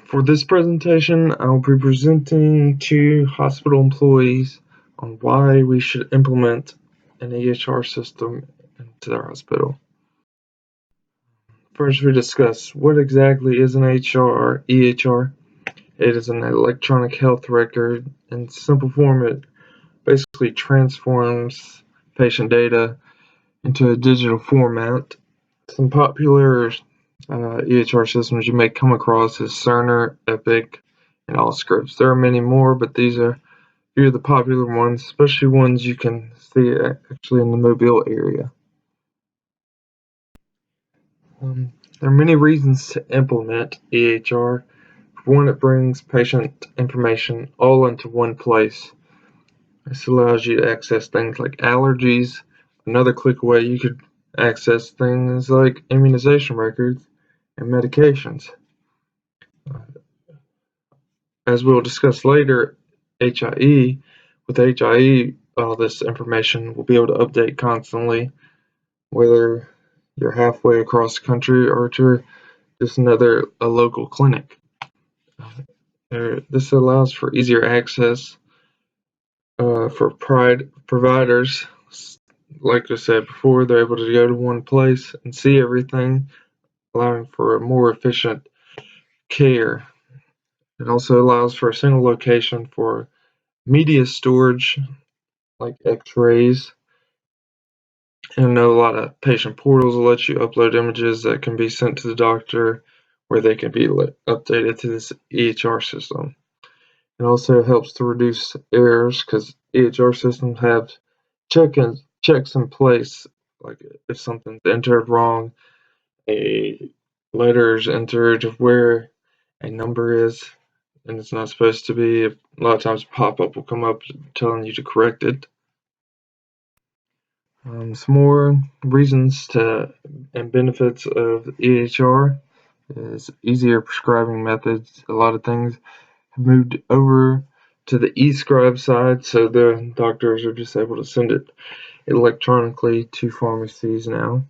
For this presentation, I'll be presenting to hospital employees on why we should implement an EHR system into their hospital. First, we discuss what exactly is an EHR. It is an electronic health record. In simple form, it basically transforms patient data into a digital format. Some popular EHR systems you may come across is Cerner, Epic, and Allscripts. There are many more, but these are a few of the popular ones, especially ones you can see actually in the Mobile area. There are many reasons to implement EHR. For one, it brings patient information all into one place. This allows you to access things like allergies. Another click away, you could access things like immunization records and medications. As we'll discuss later, HIE, with HIE, all this information will be able to update constantly, whether you're halfway across the country or to just a local clinic. This allows for easier access for providers. Like I said before, they're able to go to one place and see everything, allowing for a more efficient care. It also allows for a single location for media storage, like x-rays. And I know a lot of patient portals will let you upload images that can be sent to the doctor, where they can be updated to this EHR system. It also helps to reduce errors because EHR systems have checks in place, like if something's entered wrong, a letter is entered of where a number is, and it's not supposed to be. A lot of times a pop-up will come up telling you to correct it. Some more reasons and benefits of EHR is easier prescribing methods. A lot of things have moved over to the e-scribe side, so the doctors are just able to send it electronically to pharmacies now.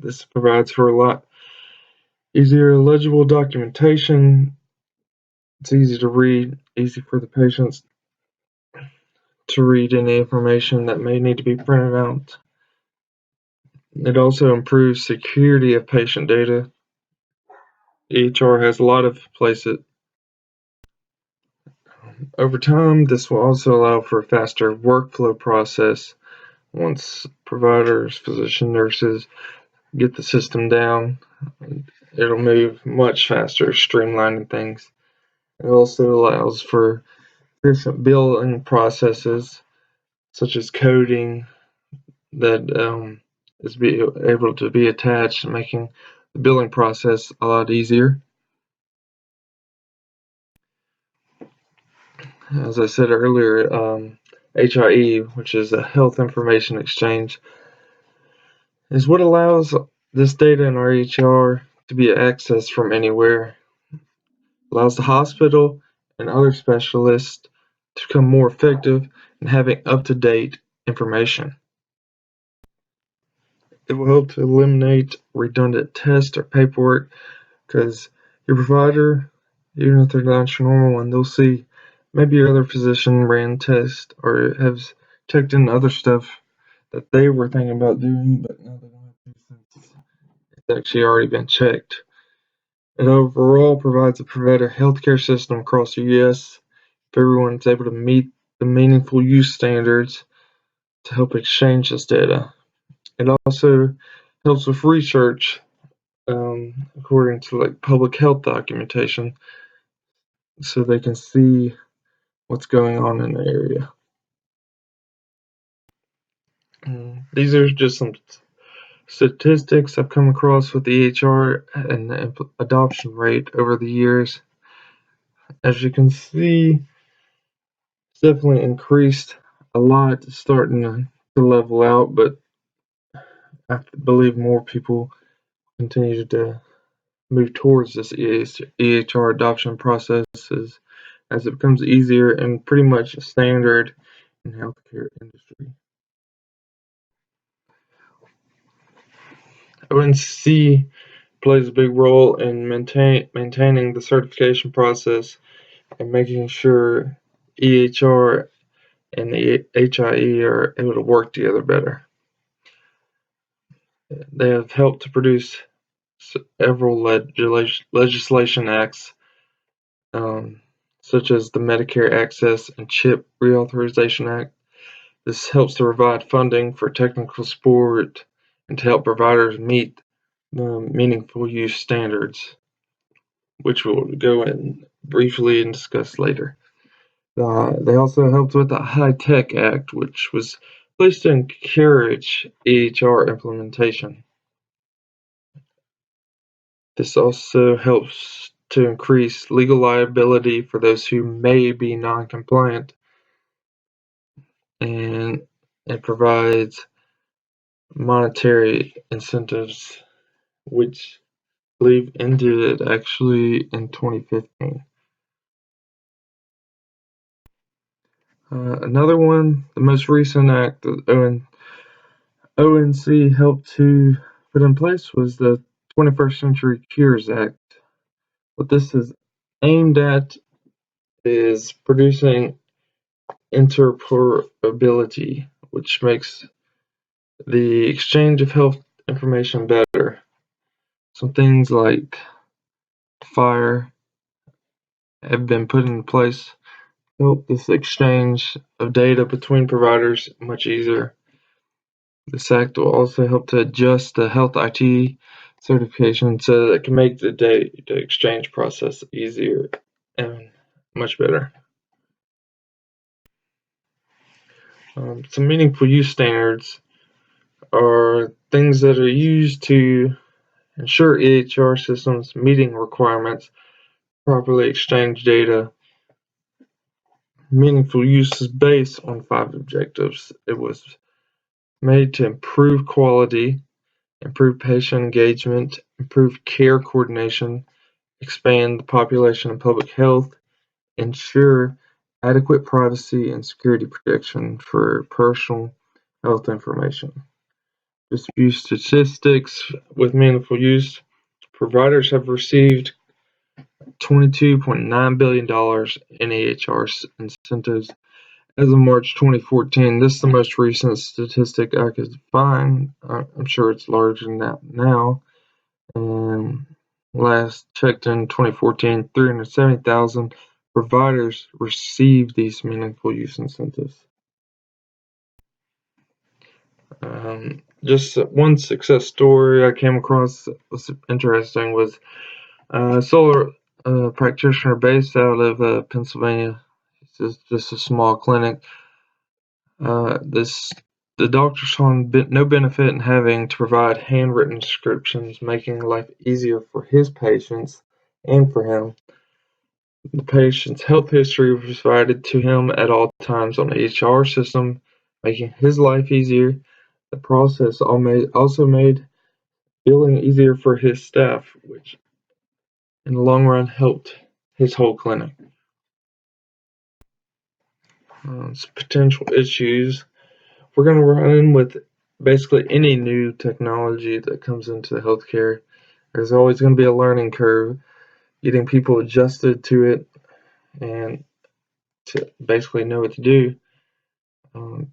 This provides for a lot easier legible documentation. It's easy to read, easy for the patients to read any information that may need to be printed out. It also improves security of patient data. EHR has a lot of places. Over time, this will also allow for a faster workflow process once providers, physician, nurses get the system down. It'll move much faster, streamlining things. It also allows for efficient billing processes, such as coding, that is able to be attached, making the billing process a lot easier. As I said earlier, HIE, which is a Health Information Exchange, is what allows this data in our EHR to be accessed from anywhere. It allows the hospital and other specialists to become more effective in having up-to-date information. It will help to eliminate redundant tests or paperwork, because your provider, even if they're not your normal one, they'll see maybe your other physician ran tests or has checked in other stuff that they were thinking about doing, but now they don't have to since it's actually already been checked. It overall provides a better healthcare system across the U.S. if everyone is able to meet the meaningful use standards to help exchange this data. It also helps with research, according to public health documentation, so they can see what's going on in the area. These are just some statistics I've come across with the EHR and the adoption rate over the years. As you can see, it's definitely increased a lot, starting to level out, but I believe more people continue to move towards this EHR adoption process as it becomes easier and pretty much standard in the healthcare industry. I wouldn't see plays a big role in maintaining the certification process and making sure EHR and the HIE are able to work together better. They have helped to produce several legislation acts, such as the Medicare Access and CHIP Reauthorization Act. This helps to provide funding for technical support and to help providers meet the meaningful use standards, which we'll go in briefly and discuss later. They also helped with the High Tech Act, which was placed to encourage EHR implementation. This also helps to increase legal liability for those who may be non-compliant, and it provides monetary incentives, which I believe ended actually in 2015. Another one, the most recent act that ONC helped to put in place was the 21st Century Cures Act. What this is aimed at is producing interoperability, which makes the exchange of health information better. Some things like FHIR have been put in place to help this exchange of data between providers much easier. This act will also help to adjust the health IT certification so that it can make the data exchange process easier and much better. Some meaningful use standards are things that are used to ensure EHR systems meeting requirements, properly exchange data. Meaningful use is based on 5 objectives. It was made to improve quality, improve patient engagement, improve care coordination, expand the population and public health, ensure adequate privacy and security protection for personal health information. Just a few statistics with meaningful use. Providers have received $22.9 billion in EHR incentives as of March 2014. This is the most recent statistic I could find. I'm sure it's larger than that now. And last checked in 2014, 370,000 providers received these meaningful use incentives. Just one success story I came across that was interesting was a solar practitioner based out of Pennsylvania. It's just a small clinic. The doctor saw no benefit in having to provide handwritten descriptions, making life easier for his patients and for him. The patient's health history was provided to him at all times on the EHR system, making his life easier. The process also made billing easier for his staff, which in the long run helped his whole clinic. Some potential issues. We're going to run with basically any new technology that comes into healthcare. There's always going to be a learning curve, getting people adjusted to it and to basically know what to do.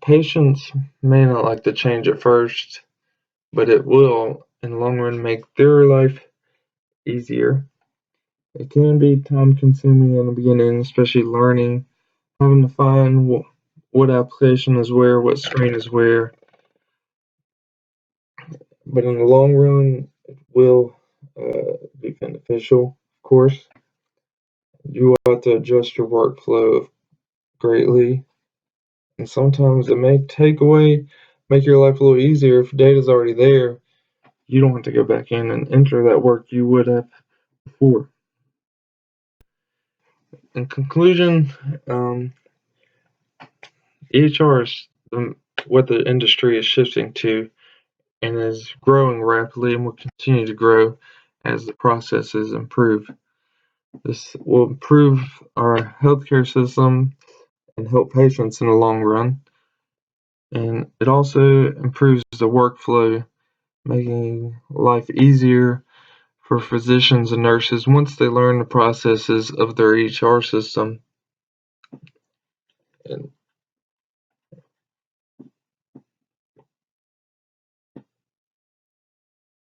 Patients may not like the change at first, but it will, in the long run, make their life easier. It can be time consuming in the beginning, especially learning, having to find what application is where, what screen is where. But in the long run, it will be beneficial, of course. You will have to adjust your workflow greatly, and sometimes it may make your life a little easier if data's already there. You don't have to go back in and enter that work you would have before. In conclusion, EHR is what the industry is shifting to and is growing rapidly and will continue to grow as the processes improve. This will improve our healthcare system and help patients in the long run. And it also improves the workflow, making life easier for physicians and nurses once they learn the processes of their EHR system. And